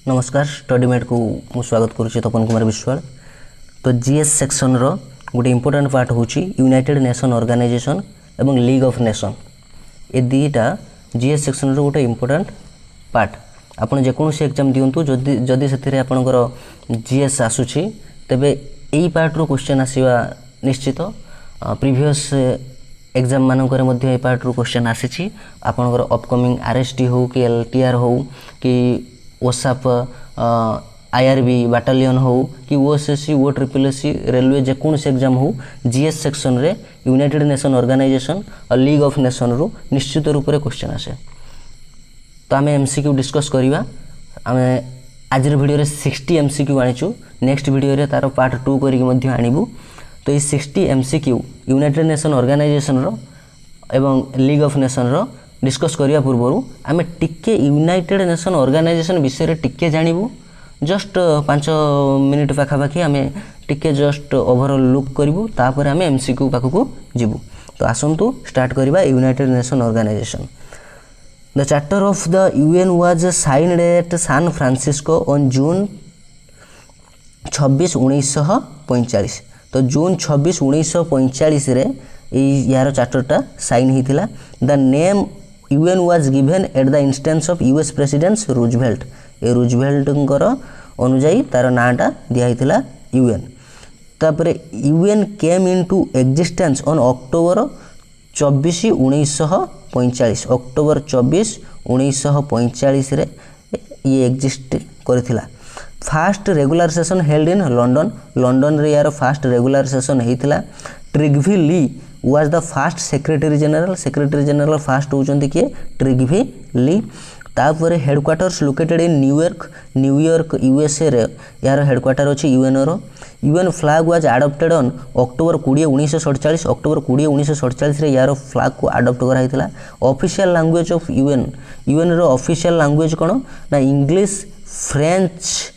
नमस्कार स्टडीमेट को मु स्वागत करुच्ची तपन कुमार विश्वाल। तो जीएस सेक्शन रो गोटे इंपोर्टेंट पार्ट होची यूनाइटेड नेशन ऑर्गेनाइजेशन एवं लीग ऑफ नेशन। ए दुईटा जीएस सेक्शन रो गोटे इंपोर्टेंट पार्ट। आपन जेकोसी एग्जाम दियंतु जदि जदि सेथिरे आपनकर जीएस आसुची तेबे एई पार्ट रो क्वेश्चन आसीबा निश्चित। प्रीवियस एग्जाम मानकर मध्य ए पार्ट रो क्वेश्चन आसीची। आपनकर अपकमिंग आरएसटी हो कि एलटीआर हो कि ओसाप आईआरबी बाटालियन हो कि ओएसएससी ओ ट्रिपलएससी रेलवे जेकोसी एग्जाम हो जीएस सेक्शन रे यूनाइटेड नेशन ऑर्गेनाइजेशन और लीग ऑफ नेशन रो निश्चित रूप से क्वेश्चन आसे। तो आम एमसीक्यू डिस्कस करवा। आम आज वीडियो रे 60 एमसीक्यू आनीचु। नेक्स्ट वीडियो रे तार पार्ट 2 करिक मध्य आनिबु। तो ये 60 एमसीक्यू यूनाइटेड नेशन ऑर्गेनाइजेशन रो एवं लीग ऑफ नेशन रो डिस्कस करिया पूर्व आम टिके यूनाइटेड नेशन ऑर्गेनाइजेशन विषय टिके जानबू। जस्ट 5 मिनिट पाखापाखि आम टिके जस्ट ओवरऑल लुक करूँ तापर आम एमसीक्यू पाखक जीवु। तो आसतु स्टार्ट करवा United nation Organisation. The charter of the UN was signed at San Francisco on June 26 1945। तो जून 26 1945 रे यार चार्टरटा साइन होता। The name UN was given at the instance of US president Roosevelt. ये रूजवेल्टर अनुजाई तार नाटा दिखाई यूएन। तापर UN came into existence on October 24 1945। October 24 1945 रे ये एग्जिस्ट करथिला। First regular session held in London. London रे यार फास्ट रेगुलर सेशन होता। Trygve Lie was the first secretary general. Secretary general first होचंती किए ट्रिग्वी ली। तापर headquarters located in New York. New York USA रे यार हेडक्वार्टर अछि यूएन रो। UN flag was adopted on October 20 1947। October 20 1947 रे यार फ्लैग को अडॉप्ट कराइथिला। Official language of UN. UN रो ऑफिशियल लैंग्वेज कोन ना English, French,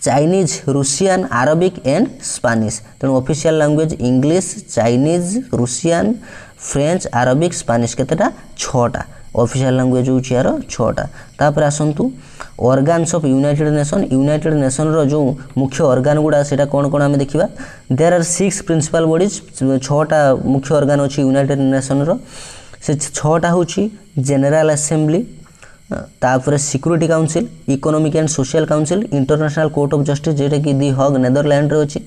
Chinese, Russian, Arabic and Spanish. तेणु official language English, Chinese, Russian, French, Arabic, Spanish केतेटा 6टा ऑफिशियल लैंग्वेज होची यार 6टा। तापर आसंतु organs of United Nation. United nation रो जो मुख्य ऑर्गन गुडा सेटा कोन कोन आमे देखिबा। There are 6 principal bodies. 6टा मुख्य ऑर्गन होची यूनाइटेड नेशन रो। से 6टा होची जनरल असेंबली, तापर security council, economic and social council, international court of justice जेटा कि दी हग नेदरलैंड रे अछि,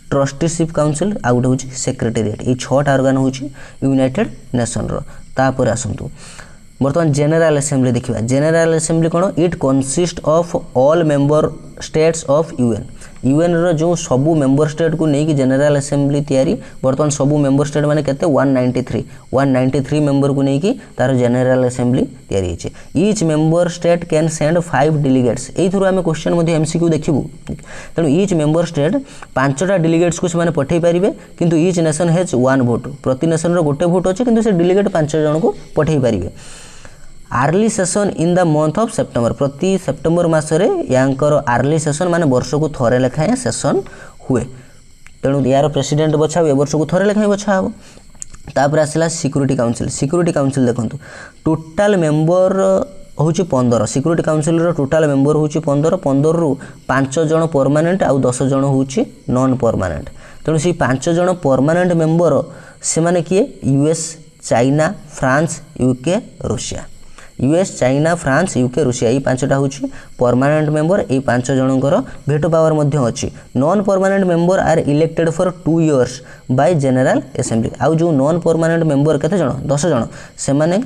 ट्रस्टीशिप काउंसिल आ गुटे होछि सेक्रेटेरिएट। ये 6टा ऑर्गन होछि यूनाइटेड नेशन रो। तापर आसंतु बर्तमान जनरल असेंबली देखिबा। जनरल असेंबली कोन it consist of all member states of UN. UN रो जो सबु मेंबर स्टेट को नेकी जनरल असेंबली तैयारी। बर्तमान सबु मेंबर स्टेट माने केते 193 मेंबर को नेकी तार जनरल असेंबली तैयारी छै। Each member state can send 5 delegates. AE through हमें क्वेश्चन मध्ये एमसीक्यू देखिबु। तेणु ईच मेंबर स्टेट 5टा डेलीगेट्स को से माने पठेई परिबे, किंतु ईच नेशन हैज 1 वोट। प्रति नेशन रो गोटे वोट अछि, किंतु से डेलीगेट 5 जन को पठेई परिबे। Early session in the month of September. प्रति सेप्टेम्बर मासरे यांकर आर्ली सेशन माने वर्ष को थोरे लेखाएं सेशन हुए। तेणु यार प्रेसिडेंट बछा ए वर्ष को थोरे लेखाएं बछा हो। तापर आसला सिक्योरिटी काउंसिल। सिक्योरिटी काउंसिल देखंतु टोटल मेंबर होची 15। सिक्योरिटी काउंसिल रो टोटल मेंबर होची 15। 15 रु 5 जन परमानेंट आ 10 जन होची नॉन परमानेंट। तेणु सी 5 जन परमानेंट मेंबर से माने किए US, China, France, UK, Russia. US, China, France, UK, Russia ये 5टा होची परमानेंट मेंबर। ये 5 जनकर भेटो पावर मध्य अछि। Non permanent member are elected for 2 years by General assembly. आउ जो नॉन परमानेंट मेंबर केते जन 10 जन से माने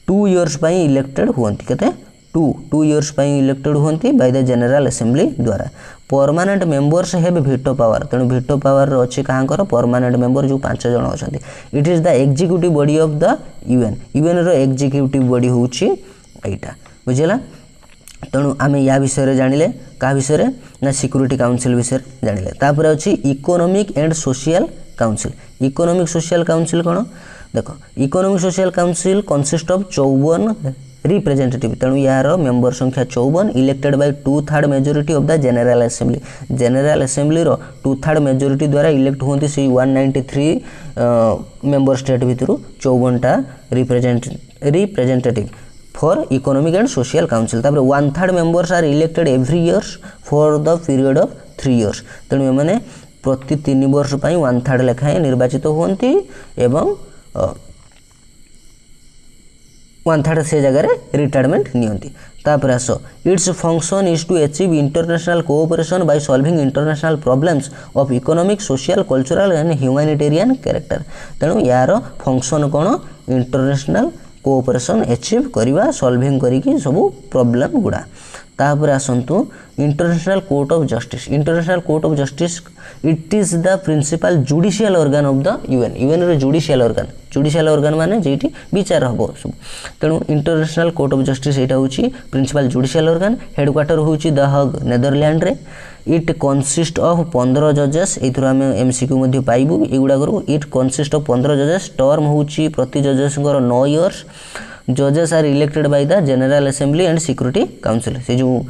2 इयर्स पई इलेक्टेड हुंती। केते 2 इयर्स पई इलेक्टेड हुंती बाय द जनरल असेंबली द्वारा। Permanent members have veto power. तेणु भेटो पावर अछि काहांकर परमानेंट मेंबर जो 5 जन अछंती। It is the executive body of the UN. UN रो एग्जीक्यूटिव बॉडी होची एटा बुझिला। तेणु आमे या विषय रे जानिले का विषय रे ना सिक्योरिटी काउंसिल विषय जानिले। तापर अछि economic and social council. Economic social council कोन देखो। Economic social council consist of 54 representative. तेणु यार मेंबर संख्या 54 elected by 2/3 majority of the general assembly. General assembly रो 2/3 मेजोरिटी द्वारा इलेक्ट होंती से 193 मेंबर स्टेट भितरु 54टा representative. For economic and social council. तापर 1/3 members are elected every years for the period of 3 years. तेणु एमाने प्रति 3 वर्ष 1/3 लेखाएं निर्वाचित होती एवं 1/3 से जगह रिटायरमेंट नियंती। तापर आस its function is to achieve international cooperation by solving international problems of economic social cultural and humanitarian character. तेणु यार फंक्शन कौन इंटरनेशनल कोऑपरेशन अचीव करवा सॉल्विंग करिकी सब प्रॉब्लम गुड़ा। तापर आसतु international court of justice. International court of justice it is the principal judicial organ of the UN. UN रे जुडिशियल ऑर्गन माने जेठी विचार हबो सब। तेणु इंटरनेशनल कोर्ट ऑफ जस्टिस एटा होची प्रिंसिपल जुडिशियल ऑर्गन। हेडक्वार्टर होची द हग नेदरलैंड रे। इट कनसिस्ट ऑफ 15 जजेस। एथुर आम एमसीक्यू मध्ये पाइबू एगुडा करू। इट कनसिस्ट ऑफ 15 जजेस। टर्म होची प्रति जजेस 9 इयर्स। जजेस are elected by the general assembly and security council. से जो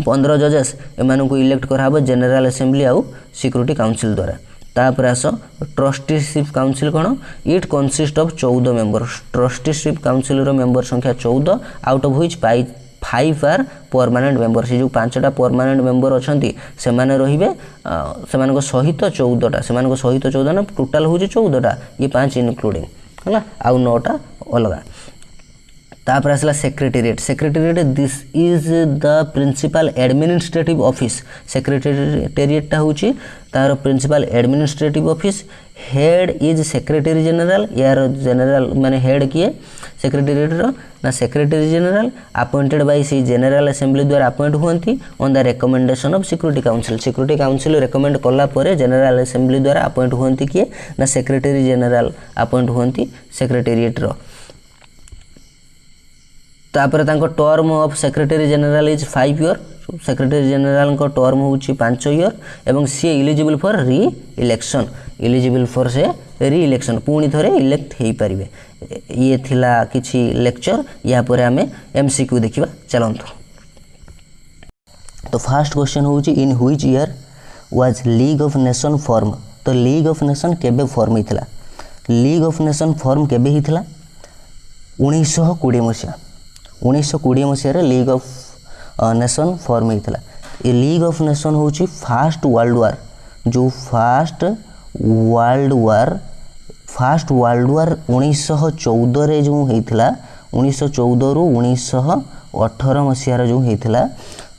15 जजेस एमान को इलेक्ट कराब जनरल असेंबली आउ सिक्योरिटी काउंसिल द्वारा। तापर आस ट्रस्टीशिप काउंसिल कौन it consist of 14 member. Trusteeship council रो मेंबर संख्या 14 out of which 5 are permanent member. से जो 5टा परमानेंट मेंबर अछंती सेमाने रहिबे सेमानको सहित 14टा सेमानको सहित 14 ना टोटल होची 14टा ये 5 इंक्लूडिंग हला आउ 9टा अलगा। तापर आसला secretariat. Secretariat this is the principal administrative office. सेक्रेटेरिएटा होची तार principal administrative office. Head is secretary general. यार जनरल माने हेड किए सेक्रेटेरिएट रो ना सेक्रेटरी जनरल अपॉइंटेड बाय सी जनरल असेंबली द्वारा अपॉइंट हुअंती on the recommendation of security council. Security council recommend कला परे जनरल असेंबली द्वारा अपॉइंट हुअंती किए ना सेक्रेटरी जनरल अपॉइंट हुअंती सेक्रेटेरिएट रो। तापर तांको term of secretary general is 5 year. Secretary general को टर्म होची 5 ईयर एवं सी eligible for re-election. Eligible for से री इलेक्शन पुणी थरे इलेक्ट हेई परिबे। ये थिला किछि लेक्चर। या परे हमें एमसीक्यू देखिबा चलंतु। तो फर्स्ट क्वेश्चन होची in which year was League of Nation form. तो लीग ऑफ नेशन केबे फॉर्म हितला। लीग ऑफ नेशन फॉर्म केबे हितला 1920 मसिया। 1920 मसीह लीग ऑफ नेशन फॉर्म होता। ये लीग ऑफ नेशन हूँ फास्ट वर्ल्ड वार। जो फास्ट वर्ल्ड वार 1914 रे जो होता 1914 रु 1918 मसीहार जो होता।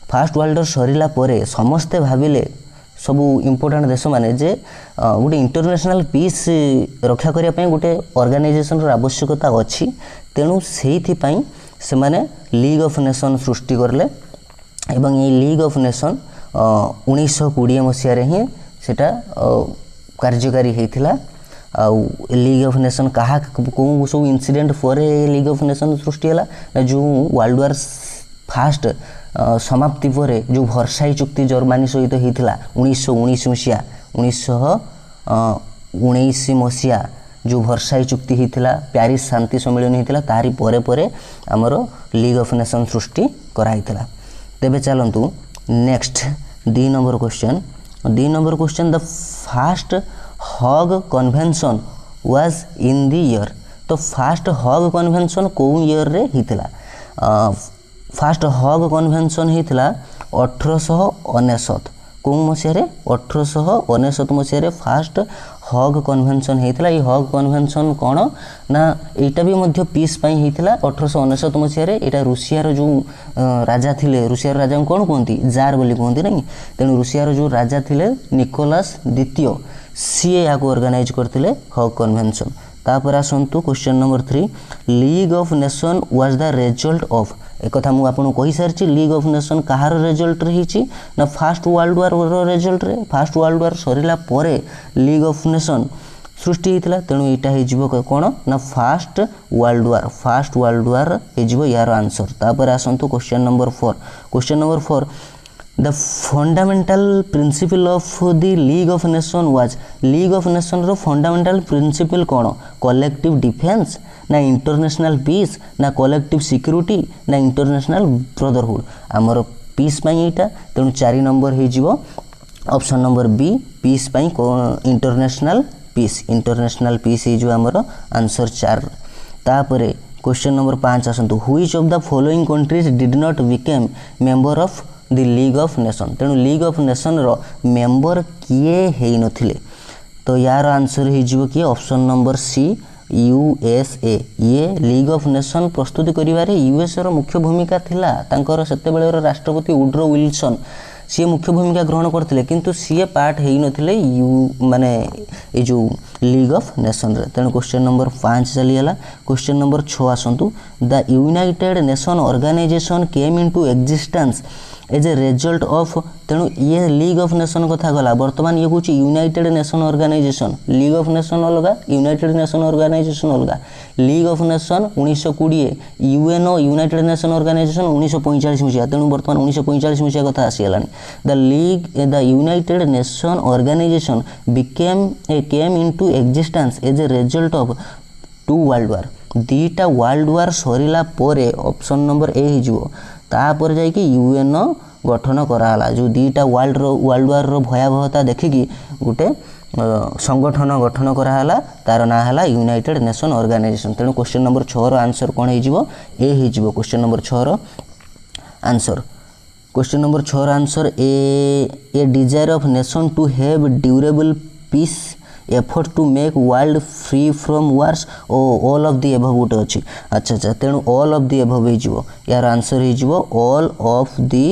फास्ट वर्ल्ड वार सरिला परे समस्ते भाविले सबू इम्पोर्टेंट देश माने जे गोटे इंटरनेशनल पीस रक्षा करने गोटे ऑर्गेनाइजेशन आवश्यकता अच्छी। तेणु से सेमाने लीग ऑफ नेशन सृष्टि करले एवं ये लीग ऑफ नेशन 1920 मसीह ही सेटा कार्यकारी होता। लीग ऑफ नेशन कहा कौन सब इनसीडेंट पर लीग ऑफ नेशन सृष्टि है जो वर्ल्ड वार फास्ट समाप्ति पर जो वर्साई चुक्ति जर्मनी सहित होता 1919 मसीहा 1919 मसीहा जो वर्साई चुक्ति होता प्यारिस शांति सम्मेलन होता तारी परे परे आमर लीग ऑफ नेशन सृष्टि कराइला। तेबे चलतु next 2 number question the first Hague convention was in the year. तो फास्ट हॉग कन्वेंशन कौन ईयर रे होता। फास्ट हॉग कन्वेंशन होता 1899। कौन मसीह 1899 मसीह फास्ट हॉग कन्वेंशन होता। ये हॉग कन्वेंशन कौन ना यहाँ भी मध्य पीस होता 1899 मसीह। यहाँ रूसियार जो राजा थिले रूसियार राजा कौन कहती जार बोली कहती नहीं। तेणु रूसियार जो राजा थिले निकोलास द्वितीय सीए या ऑर्गेनाइज करते हॉग कन्वेंशन। तापर आसतु question number 3 League of nation was the result of. एक कथा मुझे आपको कही सारी लीग ऑफ नेशन कहार रिजल्ट रही ना फास्ट वर्ल्ड वार रिजल्ट रे। फास्ट वर्ल्ड वार सरिला परे लीग ऑफ नेशन सृष्टि होता। तेणु यहाँ हो कौन ना फास्ट वर्ल्ड वार हो यार आंसर। तापर आसतु question number 4 the fundamental principle of the league of nation वाज। लीग ऑफ नेशन रो फंडामेंटल प्रिंसिपल कौन कलेक्टिव डिफेंस ना इंटरनेशनल पीस ना कलेक्टिव सिक्योरिटी ना इंटरनेशनल ब्रदरहुड। आमर पीस यहाँ तेणु 4 नंबर हो option number B peace international peace हो आमर आंसर 4। तापरे क्वेश्चन नंबर 5 आसतु which of the following countries did not became member of the league of nation तेणु लीग ऑफ नेशन रो मेंबर किए हेई नथिले तो यार आंसर हो कि ऑप्शन नंबर सी यूएसए ये लीग ऑफ नेशन प्रस्तुति करिवारे यूएसए रो मुख्य भूमिका थिला तांकर सेते बेले राष्ट्रपति वुड्रो विल्सन सी मुख्य भूमिका ग्रहण करते किंतु सी पार्ट हो नथिले यू माने ये जो लीग ऑफ नेशन रे तेणु क्वेश्चन नंबर 5 चलीगला क्वेश्चन नंबर 6 आसतु the United nation Organisation came into existence as a result of तेणु ये लीग ऑफ नेशन कथा गला बर्तमान ये हूँ United nation Organisation League of Nation अलग यूनाइटेड नेशन ऑर्गेनाइजेशन अलग League of Nation 1920 UNO United nation Organisation 1945 मसीहा तेणु बर्तमान 1945 मसीहा कथा आसीगलानी the United nation Organisation came into existence as a result of 2 world war दीटा वर्ल्ड वार सरीला परे ऑप्शन नंबर ए हो तापर जाइए यूएनओ गठन कराला जो दीटा वर्ल्ड वार रो भयावहता देखिकी गोटे संगठन गठन कराला तार ना है यूनाइटेड नेशन ऑर्गेनाइजेशन तेणु क्वेश्चन नंबर 6 रो आंसर कौन हो ए क्वेश्चन नंबर 6 रो आंसर क्वेश्चन नंबर 6 रो answer A desire of nation to have durable peace effort to make world free from wars all of the above गोटे अच्छी अच्छा अच्छा तेणु ऑल ऑफ दी एबव हो यार आंसर हो ऑल ऑफ दी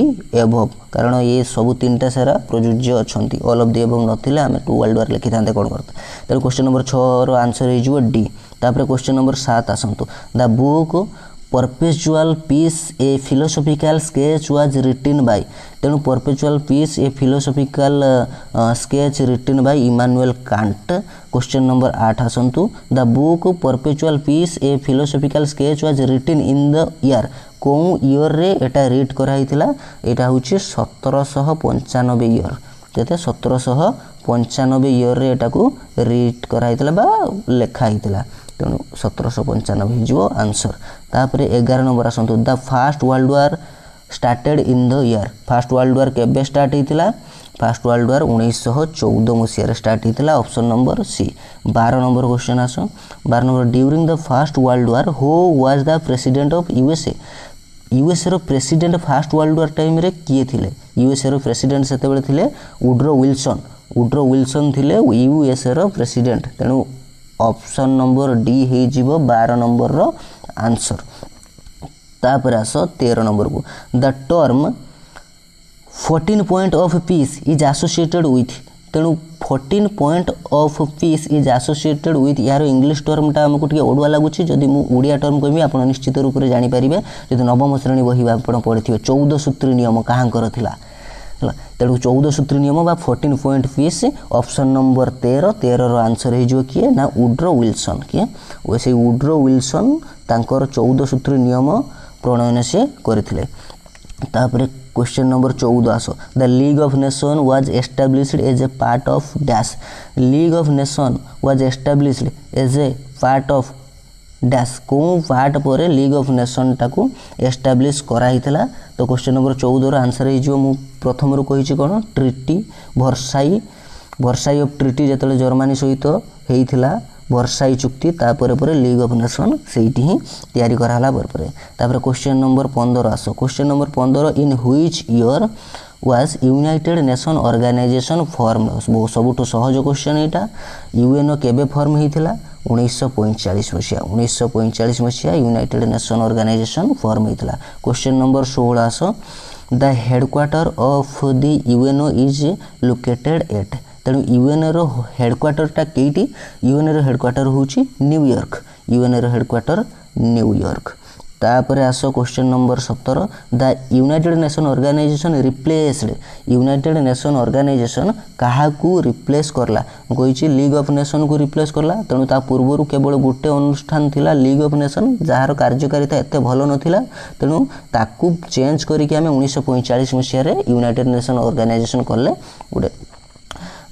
एबव कारण ये सब 3टा सारा प्रযোज्य अच्छा ऑल ऑफ दी एबव नथिले आम 2 वर्ल्ड वार लिखि था कौन करते तेणु क्वेश्चन नंबर 6 रो आंसर हो डी तापर क्वेश्चन नंबर 7 आसतु the book perpetual peace a philosophical sketch was written by तेणु perpetual peace a philosophical sketch written by Immanuel Kant question number 8 आसतु the book perpetual peace a philosophical sketch was written in the year कौ year रे एटा read कराइथिला एटा होची 1795 year केते 1795 year रे एटा को read कराइथिला बा लेखा हिथिला तेणु 1795 हो आंसर तापर 11 नंबर आसतु the first world war started in the year first world war केबे स्टार्ट होता फास्ट वर्ल्ड वार 1914 मसीह स्टार्ट होता option number C 12 number question आस 12 number during the first world war who was the president of USA रो president first world war time रे किए थिले USA रो प्रेसिडेंट सेते बेले थिले वुड्रो विल्सन थिले यूएसए रो प्रेसिडेंट तेणु ऑप्शन नंबर डी हो 12 नंबर रो आंसर तापर आस 13 नंबर को the term 14 point of peace is associated with तेणु 14 point of peace is associated with यार इंग्लिश टर्मटा आमको टे ओडुआ लगुच जदि मु ओडिया टर्म कहबी आप निश्चित रूप से जानीपारे जब नवम श्रेणी बही आप पढ़ी 14 सूत्री नियम कहाँकर थिला तेणु 14 सूत्री नियम बा 14 पॉइंट पीस ऑप्शन नंबर 13 रो आंसर हो किए ना वुड्रो विल्सन किए वैसे वुड्रो विल्सन तांकर 14 सूत्री नियम प्रणयन से करथिले तापर क्वेश्चन नंबर 14 आसो the league of nation was established as a part of dash league of nation was established as a part of dash कौ पार्ट पर लीग ऑफ नेशन टाकू एस्टाब्लिश कराइथिला तो क्वेश्चन नंबर 14 रो आंसर हो मु प्रथम रो कहिछि कोन ट्रिटी वर्साई ऑफ ट्रिटी जेतले जर्मनी सहित हेइथिला वर्साई चुक्ति तापर पर लीग ऑफ नेशन सेठी ही तैयारी कराला पर तापर क्वेश्चन नंबर 15 आसो question number 15 in which year was united nation organization form सबुठ सहज क्वेश्चन एटा यूएनओ केबे फॉर्म होइथिला 1945 मसीहा यूनाइटेड नेशन ऑर्गेनाइजेशन फॉर्म होइथिला क्वेश्चन नंबर 16 आसो the headquarter of the UNO is located at तेणु यूएनओ रो हेडक्वार्टरटा केटी यूएनओ रो हेडक्वार्टर होची न्यूयॉर्क यूएनओ रो हेडक्वार्टर न्यूयॉर्क तापर आसो question number 17 the United nation organization replaced united nation organization काहाकू रिप्लेस करला कही लीग ऑफ नेशन को रिप्लेस करला तेणु ता पूर्व केवल गोटे अनुष्ठान थिला लीग ऑफ नेशन जार कार्यकारिता एते भल नथिला तेणु ताकू चेंज करके आम 1945 मसीह यूनाइटेड नेशन ऑर्गेनाइजेशन कले गोटे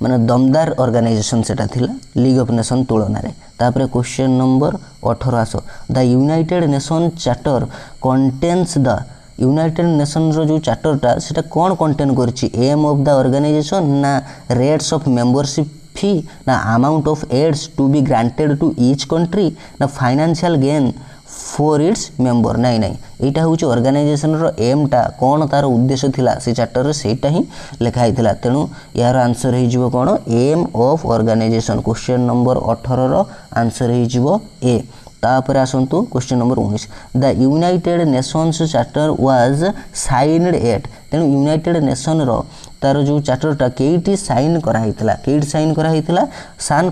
माने दमदार ऑर्गेनाइजेशन सेटा थिला लीग ऑफ नेशन तुलन रे तापर क्वेश्चन नंबर 18 आसो the United nation charter contains the United nation रो जो चार्टरटा सेटा कोन कंटेन करछि एम ऑफ द ऑर्गेनाइजेशन ना रेट्स ऑफ मेंबरशिप फी ना amount of aids to be granted to each country ना financial gain for its member नाई नाई एटा हूँ ऑर्गेनाइजेशन रो एमटा कौन तार उद्देश्य थिला से चैप्टर सेटा ही लिखाई थिला तेणु यार आंसर हो कौन aim of organization question number 18 रो आंसर हो ए तापर आसतु question number 19 the united nations charter was signed at तेणु यूनाइटेड नेशन रो तार जो चार्टरटा केटी साइन कराइथिला केटी साइन कराइथिला सान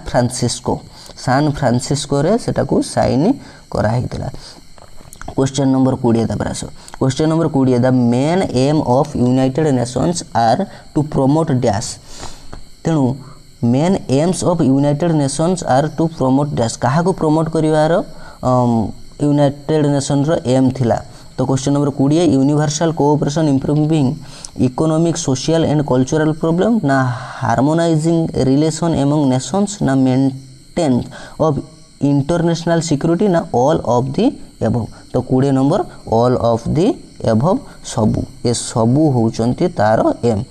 फ्रांसिस्को रे सेटा को साइन कराइथिला क्वेश्चन नंबर 20 तापर आसो question number 20 the main aim of united nations are to promote dash तेणु main aims of united nations are to promote dash कहा को प्रमोट करिवार यूनाइटेड नेशन रो एम थिला तो question number 20 universal cooperation improving economic social and cultural problem ना harmonizing relation among nations ना maintain of international security ना all of the above तो 20 number all of the above सबू ए सबू होउचंती तार एम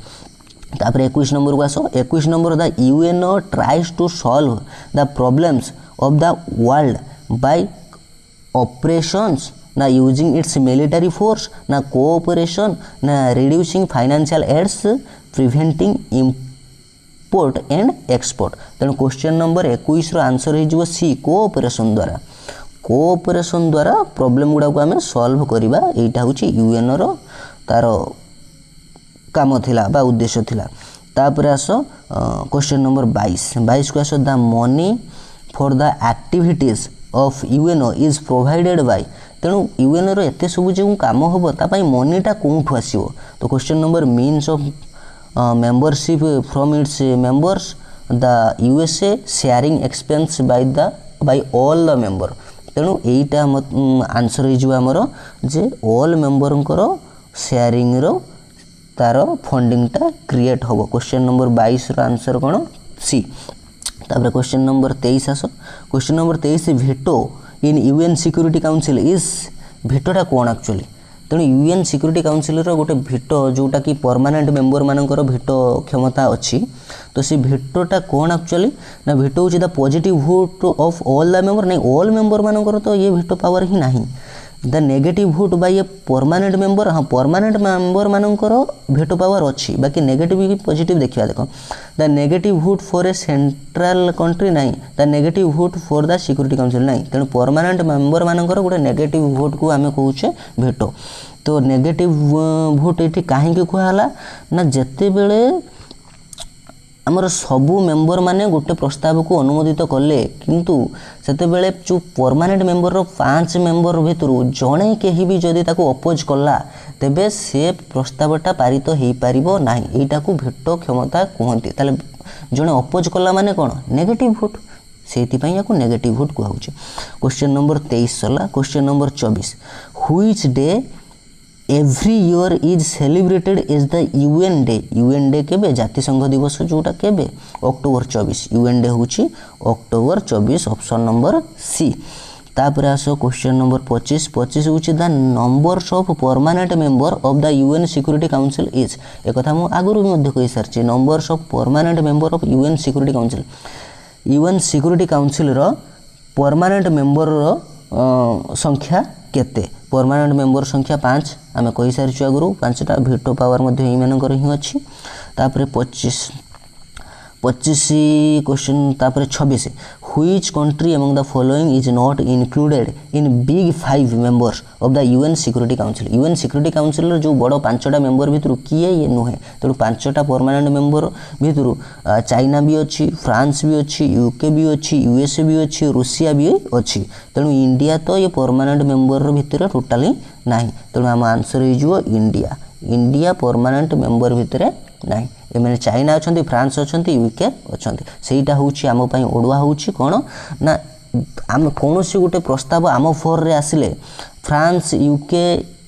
तापर 21 नंबर को आसो 21 number the UNO tries to solve the problems of the world by operations ना यूजिंग इट्स मिलिटरी फोर्स ना कोऑपरेशन ना reducing financial aids preventing import and export तेणु क्वेश्चन नंबर 21 रो आंसर हो सी कोऑपरेशन द्वारा problem गुड़ा को आम सॉल्व करवा एटा हूँ यूएनओ रो तार काम थिला बा उद्देश्य थिला तापर आसो क्वेश्चन नंबर 22 को आसो the money for the activities of UNO is provided by तेणु यूएनओ रो एते सब जो काम हम तापाई मनीटा कौटू आसो तो question number means of membership from its members the USA sharing expense by all the member तेणु एटा आंसर हो जे ऑल मेंबर शेयरिंग रो तार फंडिंगटा क्रिएट होबो क्वेश्चन नंबर 22 रो आंसर कौन सी तापर क्वेश्चन नंबर 23 आसो क्वेश्चन नंबर 23 भेटो इन यूएन सिक्योरिटी काउंसिल इज भेटोटा कौन एक्चुअली तेणु यूएन सिक्योरिटी काउंसिल रो गोटे भेटो जोटा कि परमानेंट मेंबर मानकर भेटो क्षमता अच्छी तो सी भेटोटा कौन एक्चुअली ना भेटो हूँ the positive vote of all the member नहीं ऑल मेंबर मानकर तो ये भेटो पावर ही नहीं the negative vote by a permanent member हाँ परमानेंट मेंबर मानकर भेटो पावर अच्छी बाकी नेगेटिव पॉजिटिव देखा देख the negative vote for a central country नहीं the negative vote for the security council नहीं तेणु परमानेंट मेंबर मानकर गोटे नेगेटिव वोट को आम कहूचे भेटो तो नेगेटिव वोट ये कहीं कहला ना जिते बेले आमर सबू मेंबर माने गोटे प्रस्ताव को अनुमोदित कले किंतु सेते बेले जो परमानेंट मेंबर रो 5 मेंबर भितर जड़े कहीं भी जदि ताको अपोज कला तेबे से प्रस्तावटा पारित हो पारिबो नाही एटा को भेटो क्षमता कहते ताले जड़े अपोज कला माने कौन नेगेटिव वोट से नेगेटिव वोट कहूँ क्वेश्चन नंबर 23 सरला question number 24 which day every year is celebrated is the UN day केबे जातिसंघ दिवस जोटा केबे अक्टोबर 24 यूएन डे हूँ अक्टोबर 24 ऑप्शन नंबर सी तापर आसो क्वेश्चन नंबर 25 हूँ the numbers of permanent member of the UN security Council is एक कथा मु आगुरु मध्य कहि सारछि numbers of permanent member of UN security council रो परमानेंट मेंबर रो संख्या केते परमानेंट मेंबर संख्या 5 आम कही सारी आगुरी 5टा भेटो पावर मध्य ही अच्छी तापर 25 क्वेश्चन तापर 26 which country among the following is not included in big 5 members of the UN security council जो बड़ 5टा मेंबर भितर किए ये नुहे तेणु 5टा परमानेंट मेंबर भितर चाइना भी अच्छी फ्रांस भी अच्छी यूके भी अच्छी यूएसए भी अच्छी रूसिया भी अच्छी तेणु इंडिया तो ये परमानेंट मेंबर भितर टोटाली नाही तेणु आम आंसर हो इंडिया परमानेंट मेंबर भितर नाही एमने चाइना अच्छा फ्रांस अच्छा यूके अच्छा सेटा हूँ आम ओडुआ हूँ कौन ना आम कौन सी गोटे प्रस्ताव आम फोर रे आसिले फ्रांस यूके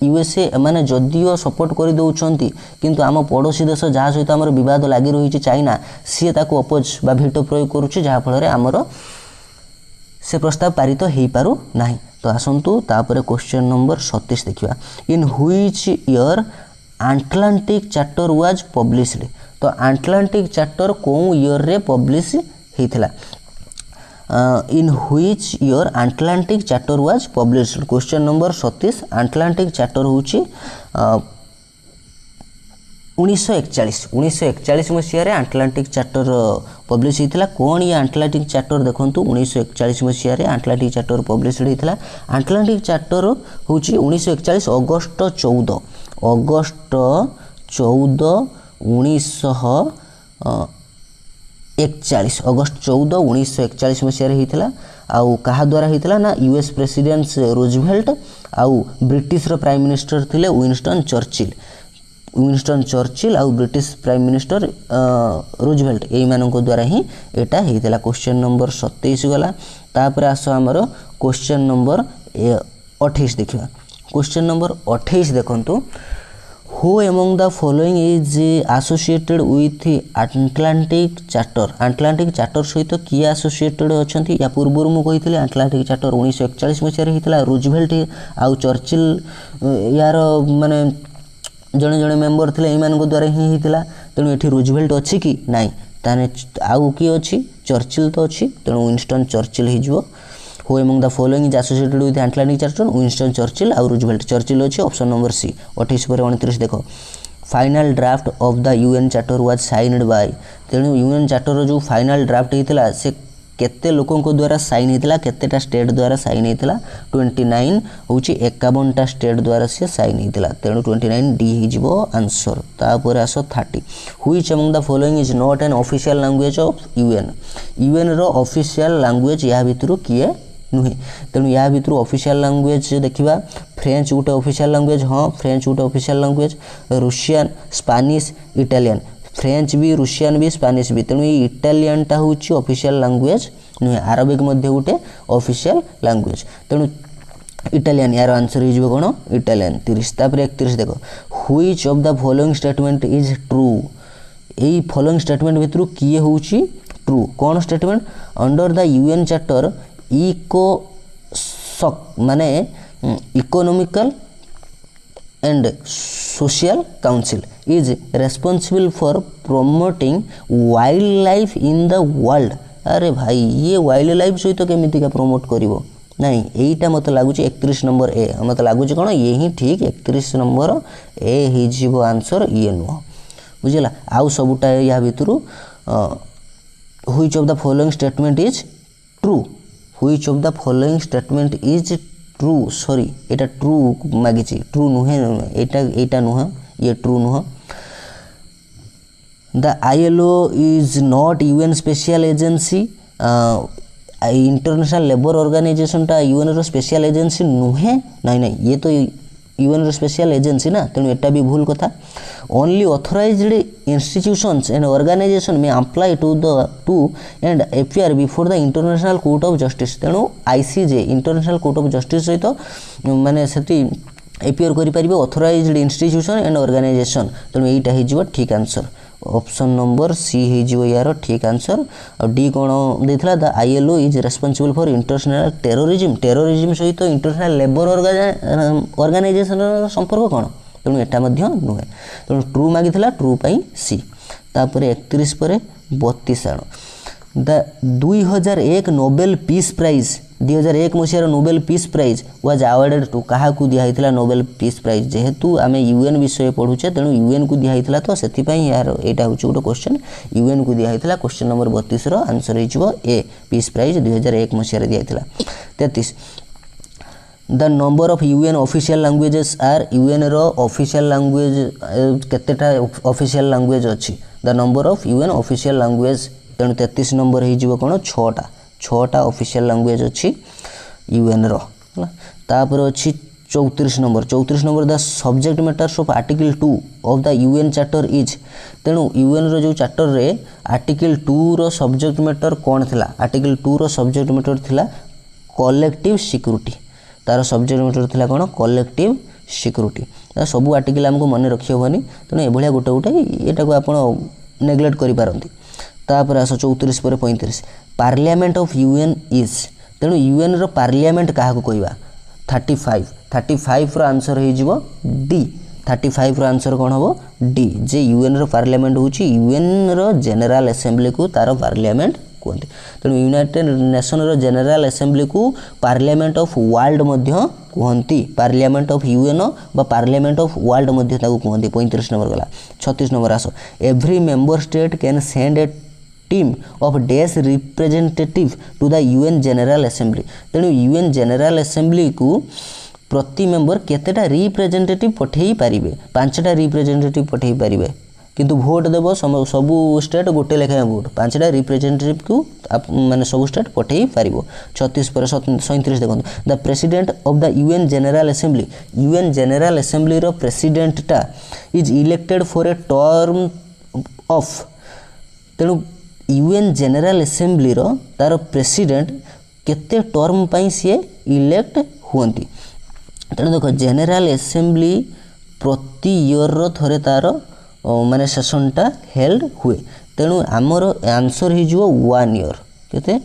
यूएसए एमाने जदिओ सपोर्ट कर दौरान किंतु आम पड़ोशी देश जहाँ सहित आमर विवाद लगी रही चाइना सी ताको अपोज बा भेटो प्रयोग करुच्ची जहाँफल आमर से प्रस्ताव पारित हो पारु नाही तो आसतु तापर क्वेश्चन नंबर 37 देखिए इन which year Atlantic charter was published तो आटलांटिक चार्टर कौ ईयर रे पब्लिश होता इन which year Atlantic charter was published. Question number 37 Atlantic charter होची 1941 मसीह आटलांटिक चार्टर पब्लिश होता। कौन ये आटलांटिक चार्टर देखो 1941 मसीह आटलांटिक चार्टर पब्लिश होता। आटलांटिक चार्टर हूँ 1941 अगस्ट 14 1941 अगस्ट 14 1941 मसीह होता। आउ कहा द्वारा होता ना यूएस प्रेसिडेंट रूजवेल्ट आउ ब्रिटिश प्राइम मिनिस्टर थिले विंस्टन चर्चिल आउ ब्रिटिश प्राइम मिनिस्टर रूजवेल्ट यही मानक द्वारा ही एटा होता। क्वेश्चन नंबर 27 गला। तापर आस आमर क्वेश्चन नंबर 28 देखा। क्वेश्चन नंबर 28 देखंतु who among the following is associated with Atlantic charter. Atlantic charter सहित किए एसोसिएटेड अच्छा या पूर्व मुझे आटलांटिक चार्टर 1941 मसीह होता। रूजवेल्ट आउ चर्चिल यार माने जड़े जड़े मेम्बर थे यही द्वारा ही होता। तेणु ये रूजवेल्ट अच्छी कि नाई ताने आउ किए अच्छी चर्चिल तो अच्छी तेणु विंस्टन चर्चिल हो। Who among the following is associated with Atlantic Charter Winston Churchill आउ रूजवेल्ट चर्चिल अच्छी ऑप्शन नंबर सी। 28 पर 29 देख final draft of the UN charter was signed by. तेणु यूएन चार्टर जो फाइनल ड्राफ्ट होता से केते लोकों को द्वारा साइन होता केतेटा स्टेट द्वारा साइन होता 29 हूँ 51टा स्टेट द्वारा से साइन होता। तेणु 29 डी हो आंसर। तापर आस 30 which among the following is not an official language of UN. UN रो ऑफिशियल लैंग्वेज या भितर किए नुहे। तेणु या भितर ऑफिशियल लैंग्वेज देखा फ्रेंच गोटे ऑफिशियल लैंग्वेज हाँ फ्रेंच गोटे official language Russian Spanish Italian French भी रूसियन भी स्पानिश भी। तेणु ये इटालियनटा हूँ ऑफिशियल लैंग्वेज नुहे। आरबिक गोटे ऑफिशियल लैंग्वेज तेणु इटालियन यार आंसर हो कौन इटालियन 30। तापर 31 देख which of the following statement is true. यही फॉलोइंग स्टेटमेंट भितर किए हूँ ट्रू कौन statement under the UN charter माने economical and social council is responsible for promoting wildlife in the world. अरे भाई ये वाइल्ड लाइफ सहित केमितिका प्रमोट करिवो नहीं यहीटा मत लगुच 31 नंबर ए मत लगुच कौन ये ही ठीक 31 नंबर ए हो आंसर ये नुह बुझला। आउ सबुटा या भितर which of the following statement is true. Which of the following statement is true sorry एटा ट्रू मागिची ट्रू नुहे एटा नुह ये ट्रू नुह। The ILO is not UN special agency. International labour organization टा यूएन रो स्पेशल एजेंसी नुहे नहीं ये तो यूएन रो स्पेशल एजेंसी ना तेणु एटा भी भूल कथा। Only authorized institutions and organization may apply to and appear before the international court of justice. तेणु ICJ international court of justice सहित माने सेठी अपियर करि परिबे ऑथराइज्ड इंस्टीट्यूशन एंड ऑर्गेनाइजेशन। तेणु एटा हिजो ठीक आंसर ऑप्शन नंबर सी हो यार ठीक आंसर। और डी कौन देथिला the ILO is responsible for international terrorism सहित इंटरनेशनल लेबर ऑर्गेनाइजेशन संपर्क कौन तेणु एटा मध्य नुहे। तेणु ट्रू मागिथिला ट्रू पाई सी। तापर 31 पर 32 आण द 2001 नोबेल पीस प्राइज 2001 मसीहार Nobel peace prize was awarded to क्या दिखाई नोबेल पीस प्राइज। जेहेतु आम यूएन विषय पढ़ुचे तेणु यूएन को दिखाई तो से यार यहाँ हूँ गोटे क्वेश्चन यूएन को दिखाई क्वेश्चन नंबर 32 आंसर हो ए पीस प्राइज 2001 मसीहार दिखाई। 33 the number of UN official languages are UN रो ऑफिशियल लैंग्वेज केतेटा ऑफिशियल लैंग्वेज अच्छी the number of UN official language. तेणु 33 नंबर हो कौन 6टा ऑफिशियल लैंग्वेज अच्छी यूएन रो। तापर अच्छी 34 number the subject matters of article 2 of the UN charter is. तेणु यूएन रो जो चार्टर रे आर्टिकल 2 रो सब्जेक्ट मैटर कौन थिला आर्टिकल 2 रो सब्जेक्ट मैटर थिला कलेक्टिव सिक्योरिटी। तार सब्जेक्ट मैटर थिला कौन कलेक्टिव सिक्योरिटी। सब आर्टिकल आमको मन रखी हेनी तेणु ये गोटे गोटे यहाँ को आप नेग्लेक्ट करें। तापर आस 34 पर 35 पार्लियामेंट ऑफ यूएन इज। तेणु यूएन रो पार्लियामेंट क्या कहवा 35 रो आंसर हो डी 35 रो आंसर कौन हम डी जे यूएन रो पार्लियामेंट हूँ यूएन रो जनरल असेंबली को तार पार्लियामेंट कहते। तेणु यूनाइटेड नेशन जनरल असेंबली को पार्लियामेंट ऑफ वर्ल्ड कहती। पार्लियामेंट ऑफ यूएनओ बा पार्लियामेंट ऑफ वर्ल्ड कहती। 35 नंबर गला। 36 नंबर आस। Every member state can send a team of days representative to the UN general Assembly. तेणु UN general Assembly को प्रति member केतेटा रिप्रेजेंटेटिव पठेई पारिबे। 5टा रिप्रेजेंटेटिव पठेई पारिबे किंतु भोट देव सबू स्टेट गोटे लेखाएं भोट। 5टा रिप्रेजेंटेटिव को माने सबू स्टेट पठेई पारिबो। 36 पर 37 देखो। The president of the UN general assembly. UN general assembly रो प्रेसिडेंटटा is elected for a term of. तेणु यूएन जनरल असेंबली रो तार प्रेसिडेंट केते टर्म पई सी इलेक्ट हुंती। तेणु देख जनरल असेंबली प्रति ईयर रो थरे तार माने सेशनटा हेल्ड हुए। तेणु आमर आंसर हो 1 ईयर केते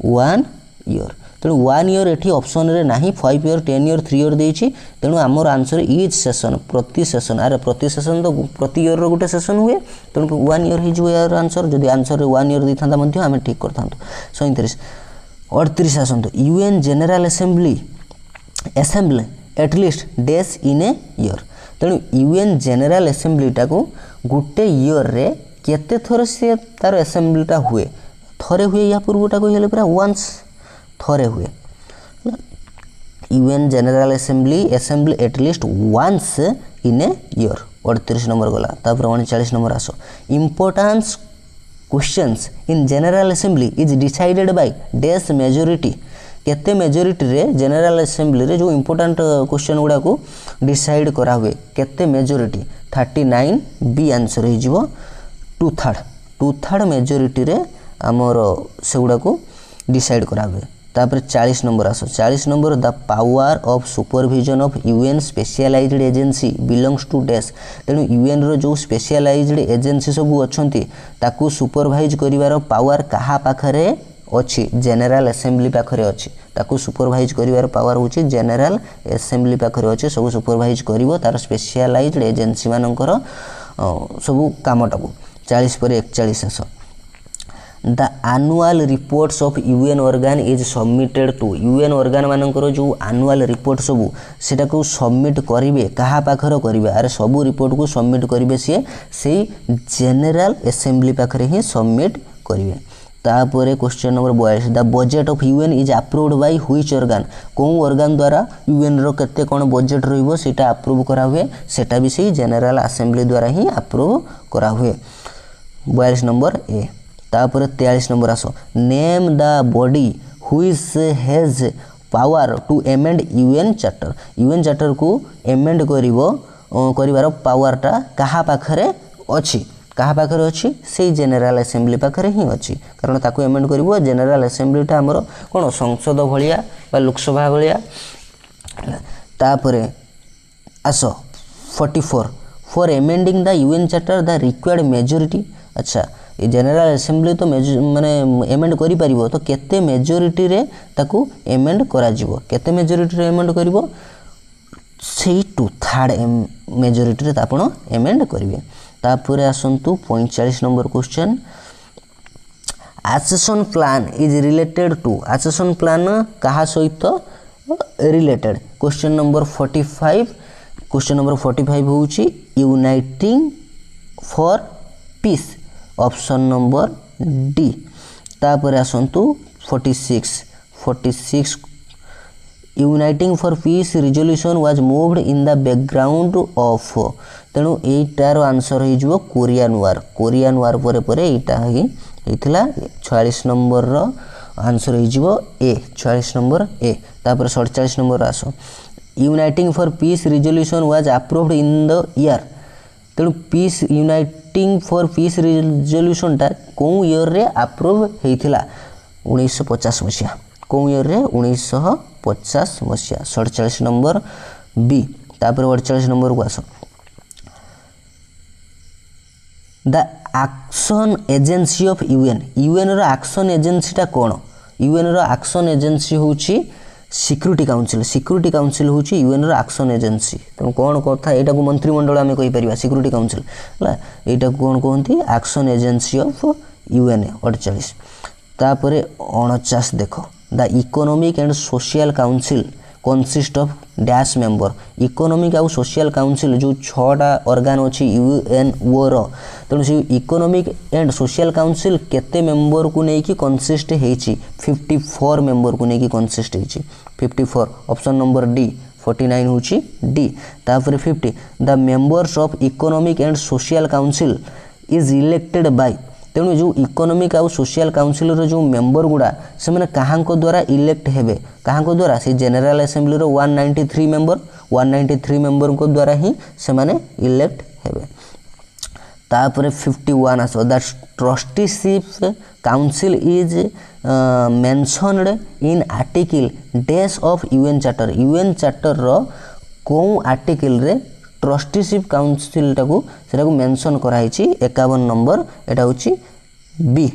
1 ईयर। तेणु 1 ईयर एठी ऑप्शन रे नाही 5 ईयर 10 ईयर 3 ईयर देछि। तेणु आमर आंसर इज सेशन प्रति सेशन। अरे प्रति सेशन तो प्रति ईयर रो गुटे सेशन हुए। तेणु 1 ईयर हो यार आंसर। जदि आंसर रे 1 ईयर देथांता मध्ये आमे ठीक करथांतो। 37 38 आसंतो। UN general assembly at least days in a year. तेणु यूएन जनरल असेंबलीटा को गोटे ईयर रे केते थर से तार असेंबलीटा हुए। थरे हुए या पूर्वटा कहले पूरा वंस थरे हुए। UN general assembly at least once in a year. 38 number गला। तापर 39 नंबर आसो। Importance questions in General Assembly is decided by these majority. केते मेजोरिटी रे जनरल असेंबली रे जो इंपोर्टेंट क्वेश्चन गुडा को डिसाइड करा हुए केते मेजोरिटी। 39 बी आंसर हो जिवो 2/3 मेजोरिटी रे हमर से गुडा को डिसाइड करा हुए। तापर 40 नंबर आसो। 40 number the power of supervision of UN specialized agency belongs to dash. तेणु यूएन रो जो स्पेशलाइज्ड एजेंसी सब अच्छी ताकू सुपरवाइज करिवार पावर कहा पाखरे अच्छी। जनरल असेंबली पाखरे अच्छी। ताकू सुपरवाइज करिवार पावर होची जनरल असेंबली पाखरे अच्छी। सब सुपरवाइज करिवो तार स्पेशलाइज्ड एजेंसी मानकर सब कामटाकू। 40 पर 41 आस। The annual reports of UN organ is submitted to. UN organ मानकर जो एनुअल रिपोर्ट सबू सेटा को सबमिट करिवे कहा पाखर करिवे। अरे सबू रिपोर्ट को सबमिट करिवे से जनरल असेंबली पाखरे ही सबमिट करिवे। तापर question number 42 the budget of UN is approved by which organ. कौन ऑर्गन द्वारा यूएन रो केते कोन बजेट रहइबो सेटा अप्रूव करा हुए। सेटा भी से जनरल असेंबली द्वारा ही अप्रूव करा हुए। 42 नंबर ए। तापर 43 नंबर आसो। Name the body which has power to amend UN charter. UN charter को एमेंड करिवार पावरटा कहा पाखरे अछि। कहा पाखरे अछि से जनरल असेंबली पाखरे ही अछि। कारण ताकू एमेंड करिवो जनरल असेंबलीटा हमर कोन संसद भलिया बा लोकसभा भलिया। तापर आसो 44 for amending the UN charter the required majority. अच्छा ये जनरल असेंबली तो माने एमेंड करि परिबो तो केते मेजॉरिटी रे ताकू एमेंड करा जिवो। केते मेजॉरिटी रे एमेंड करिवो से 2/3 मेजॉरिटी रे आपण एमेंड करिवे। तापर आसंतु 45 number question. Action plan is related to. Action plan कहा सहित related. Question number 45 question number 45 होउची uniting for peace. Option number D. तापर आसंतु 46 uniting for peace resolution was moved in the background of. तेणु एटार आंसर हो Korean वार। Korean वार परे परे एटा ही हेतिला। 46 नंबर रो आंसर हो ए। 46 नंबर ए। तापर 47 नंबर आसो। Uniting for peace resolution was approved in the year. तेणु peace uniting for peace resolution टा कौन ईयर रे अप्रूव हेतिला 1950 मसिया। कौन ईयर रे 1950 मसिया। 47 नंबर बी। तापर 48 नंबर को आसो। The action agency of UN. UN रो एक्शन एजेंसी टा कोन। यूएन रो एक्शन एजेंसी होची सिक्यूरिटी काउंसिल। सिक्यूरिटी काउंसिल होची यूएन रो एक्शन एजेंसी। तो कोन कथा एटा को मंत्रिमंडल आमे कहि परिबा सिक्यूरिटी काउंसिल हला। एटा कोन कहंती एक्शन एजेंसी ऑफ यूएन। 48 तापर 49 देख the economic and social council consist of dash member economic आउ सोशल काउंसिल जो 6टा ऑर्गन अच्छी यूएनओ रो तेणु से इकोनॉमिक एंड सोशल काउंसिल केते मेंबर को लेकिन कंसिस्ट होती 54 मेंबर को लेकिन कंसिस्ट होती 54 ऑप्शन नंबर डी 49 होची डी तापर 50 the members of economic and social council is elected by तेणु जो इकोनॉमिक आउ सोशल काउंसिल रो जो मेंबर गुड़ा से माने कहाँ द्वारा इलेक्ट हेबे कहाँ द्वारा से जनरल असेंबली रो 193 मेंबर को द्वारा ही से माने इलेक्ट हेबे तापर 51 आसो the trusteeship council is mentioned in article dash of UN charter रो कौन आर्टिकल रे ट्रस्टीशिप काउंसिल टाकू सेटा को मेंशन कराई 51 नंबर एटा होची बी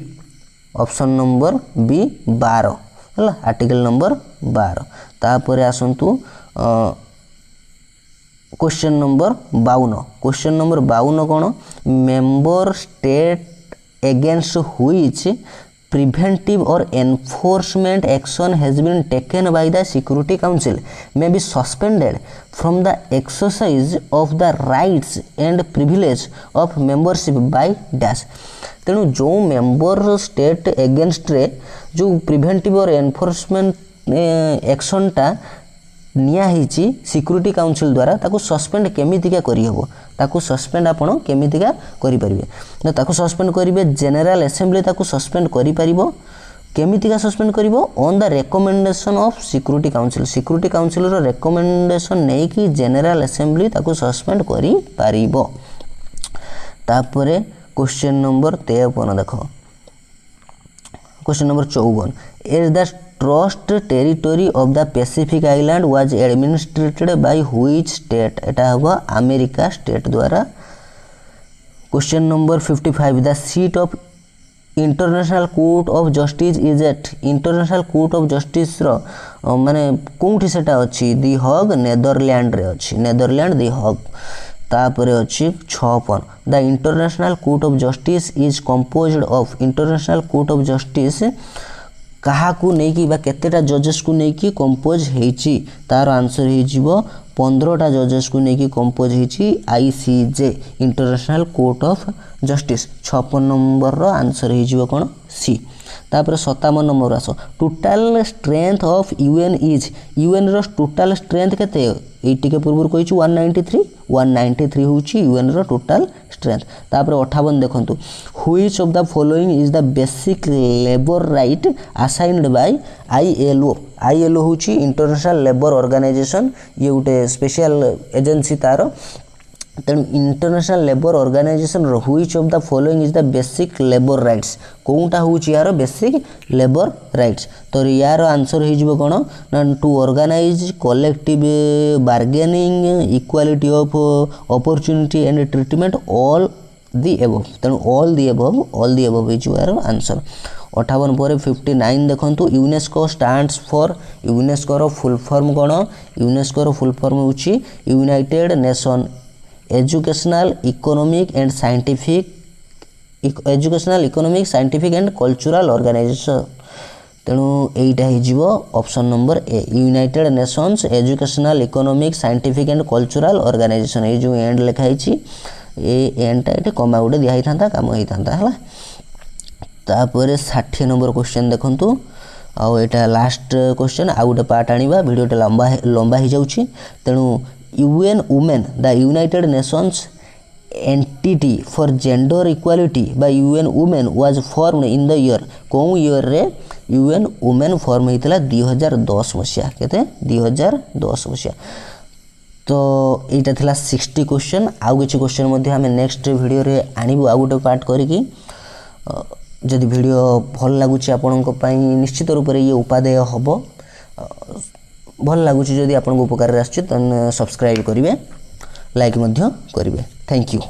ऑप्शन नंबर बी 12 हला आर्टिकल नंबर 12 तापर आसंतु क्वेश्चन नंबर 52 कौन member state against which preventive or enforcement action has been taken by the Security Council may be suspended from the exercise of the rights and privilege of membership by dash तेणु जो member state against रे जो preventive और enforcement action टा निया हिची security council द्वारा ताको सस्पेंड केमितिका करी हबो ताको सस्पेंड आपण केमितिका करि परिबे न ताको सस्पेंड करिवे जनरल असेंबली ताको सस्पेंड करि परिबो केमितिका सस्पेंड करिवो on the recommendation of security council रो रिकमेंडेशन नै कि जनरल असेंबली ताको सस्पेंड करि परिबो तापरे क्वेश्चन नंबर 53 देखो question number 54 is the trust territory of the Pacific island was administered by which state एटा होगा अमेरिका स्टेट द्वारा question number 55 the seat of international court of justice is at international court of justice रो माने कोठी सेटा अछि दी hog Netherland रे अछि नेदरलैंड दी हॉग तापर अछि 56 the international court of justice is composed of international court of justice कहा को नहीं कि बा केतेटा जजेस को नहीं कि कंपोज हेची तार आंसर हे जीवो 15टा जजेस को नहीं कि कंपोज हेची ICJ international court of justice 56 number रो आंसर हे जीवो कोन सी तापर 57 नंबर आसो total strength of UN is UN रो टोटल स्ट्रेंथ केते एटी के पूर्व कहिछु 193 होची यूएन रो टोटल स्ट्रेंथ तापर 58 देखंतु which of the following is the basic labour right assigned by ILO होची इंटरनेशनल लेबर ऑर्गेनाइजेशन ये गोटे स्पेशल एजेंसी तारो तेणु international labour organization which of the following is the basic labour rights कोनटा होची यार बेसिक लेबर राइट्स तो यार आंसर हो जिवो कोन ना to organize collective bargaining equality of opportunity and treatment all the above तेणु ऑल दी एबव हो जिवो यार आंसर 58 पर 59 देखंतु यूनेस्को स्टैंड्स फॉर यूनेस्को रो फुल फॉर्म कोन यूनेस्को रो फुल फॉर्म होची United nation educational economic scientific and cultural organization तेणु एटा ही जीवो option number A united nations educational economic scientific and cultural organization ये जो एंड लिखा हिची ए एंड टा कमा गुटे दिया हिथांता काम हिथांता हला तापर 60 नंबर क्वेश्चन देखंतु आ एटा लास्ट क्वेश्चन आ गुटे पार्ट आनिबा वीडियोटा लंबा ही जाउची तेणु UN Women the United Nations entity for gender equality by UN Women was formed in the year कौन year रे UN Women form होइतला 2010 मसिया केते 2010 मसिया तो एटा थिला 60 क्वेश्चन आउ किछि क्वेश्चन मध्ये हमें नेक्स्ट वीडियो रे आनिबु आ गुटे पार्ट करिकि जदि वीडियो भल लागुछि आपनक पई निश्चित रूप रे ये उपादेय हबो भल लगुच जदि आपन को उपकार आछी तन सब्सक्राइब करिवे लाइक मध्य करिवे थैंक यू।